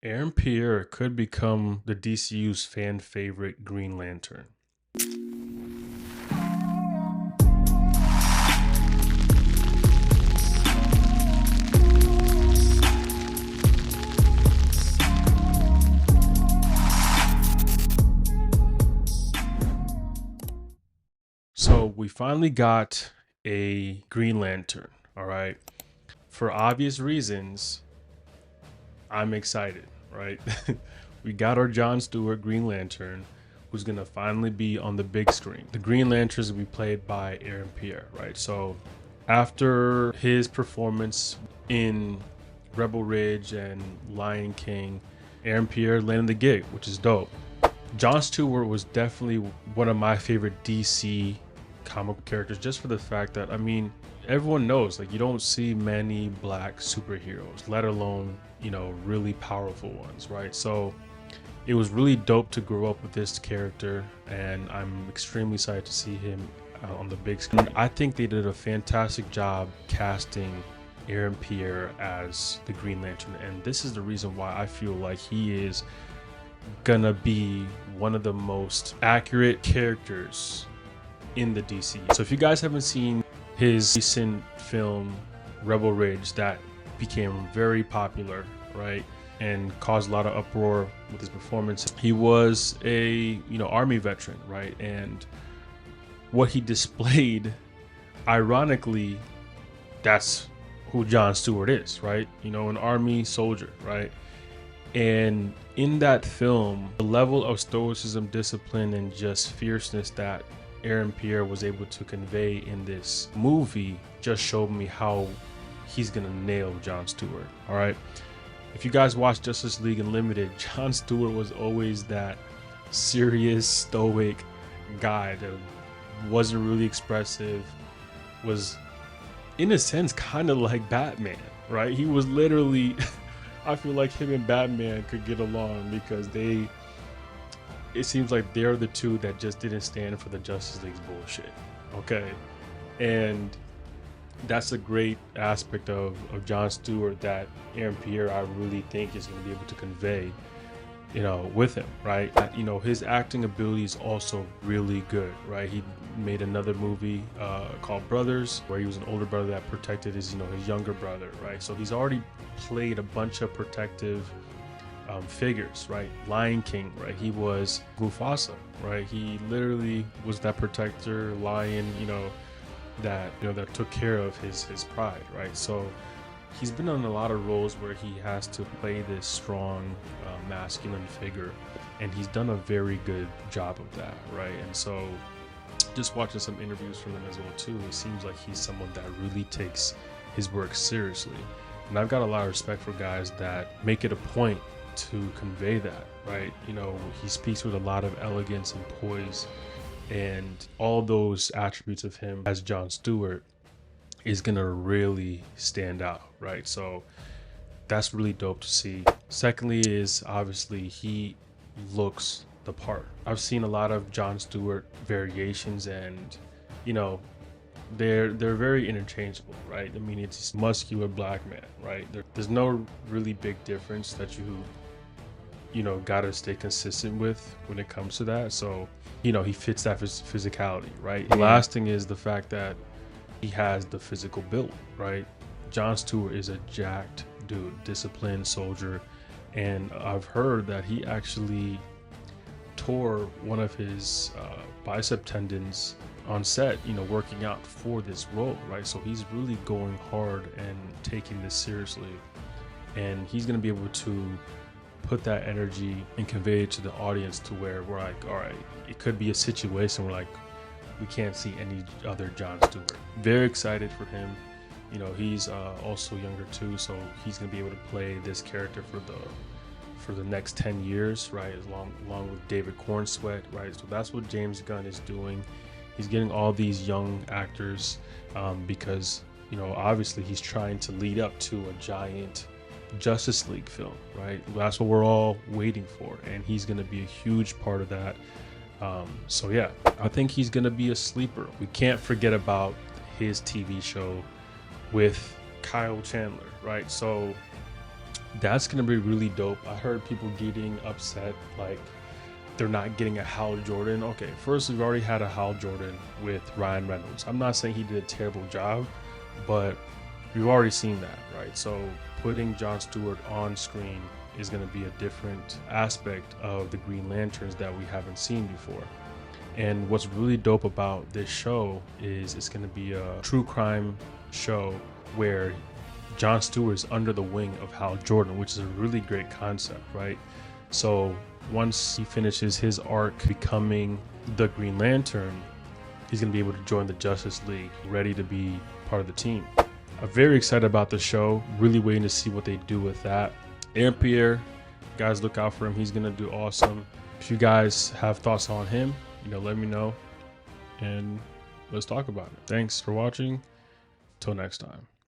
Aaron Pierre could become the DCU's fan favorite Green Lantern. So we finally got a Green Lantern, all right? For obvious reasons, I'm excited, right? We got our John Stewart Green Lantern, who's gonna finally be on the big screen. The Green Lanterns will be played by Aaron Pierre, right? So after his performance in Rebel Ridge and Lion King, Aaron Pierre landed the gig, which is dope. John Stewart was definitely one of my favorite DC comic book characters, just for the fact that, I mean, everyone knows, like, you don't see many black superheroes, let alone, really powerful ones, right? So it was really dope to grow up with this character, and I'm extremely excited to see him on the big screen. I think they did a fantastic job casting Aaron Pierre as the Green Lantern, and this is the reason why I feel like he is gonna be one of the most accurate characters in the DC. So if you guys haven't seen his recent film Rebel Ridge, that became very popular, right, and caused a lot of uproar with his performance. He was a army veteran, right, and what he displayed, ironically, that's who John Stewart is, right? An army soldier, right? And in that film, the level of stoicism, discipline, and just fierceness that Aaron Pierre was able to convey in this movie just showed me how he's gonna nail John Stewart. All right, if you guys watch Justice League Unlimited, John Stewart was always that serious, stoic guy that wasn't really expressive, was in a sense kind of like Batman, right? He was literally I feel like him and Batman could get along because it seems like they're the two that just didn't stand for the Justice League's bullshit. Okay. And that's a great aspect of John Stewart that Aaron Pierre, I really think, is going to be able to convey, with him, right? His acting ability is also really good, right? He made another movie called Brothers, where he was an older brother that protected his younger brother, right? So he's already played a bunch of protective figures, right? Lion King, right? He was Mufasa, right? He literally was that protector lion, that took care of his pride, right? So he's been on a lot of roles where he has to play this strong masculine figure, and he's done a very good job of that, right? And so just watching some interviews from him as well too, it seems like he's someone that really takes his work seriously. And I've got a lot of respect for guys that make it a point to convey that, right? He speaks with a lot of elegance and poise, and all those attributes of him as John Stewart is gonna really stand out, right? So that's really dope to see. Secondly is obviously he looks the part. I've seen a lot of John Stewart variations, and they're very interchangeable, right? I mean, it's this muscular black man, right? There's no really big difference that gotta stay consistent with when it comes to that. So he fits that physicality, right? The last thing is the fact that he has the physical build, right? John Stewart is a jacked dude, disciplined soldier, and I've heard that he actually tore one of his bicep tendons on set, working out for this role, right? So he's really going hard and taking this seriously, and he's going to be able to put that energy and convey it to the audience to where we're like, all right, it could be a situation where, like, we can't see any other John Stewart. Very excited for him. He's also younger too, so he's going to be able to play this character for the next 10 years, right? Along with David Cornsweet, right? So that's what James Gunn is doing. He's getting all these young actors because obviously he's trying to lead up to a giant Justice League film, right? That's what we're all waiting for, and he's going to be a huge part of that. So yeah, I think he's going to be a sleeper. We can't forget about his TV show with Kyle Chandler, right? So That's gonna be really dope. I heard people getting upset like they're not getting a Hal Jordan. Okay, first, we've already had a Hal Jordan with Ryan Reynolds. I'm not saying he did a terrible job, but we've already seen that, right? So putting John Stewart on screen is going to be a different aspect of the Green Lanterns that we haven't seen before. And what's really dope about this show is it's going to be a true crime show where John Stewart is under the wing of Hal Jordan, which is a really great concept, right? So once he finishes his arc becoming the Green Lantern, he's going to be able to join the Justice League, ready to be part of the team. I'm very excited about the show, really waiting to see what they do with that. And Pierre, guys, look out for him. He's going to do awesome. If you guys have thoughts on him, let me know and let's talk about it. Thanks for watching. Till next time.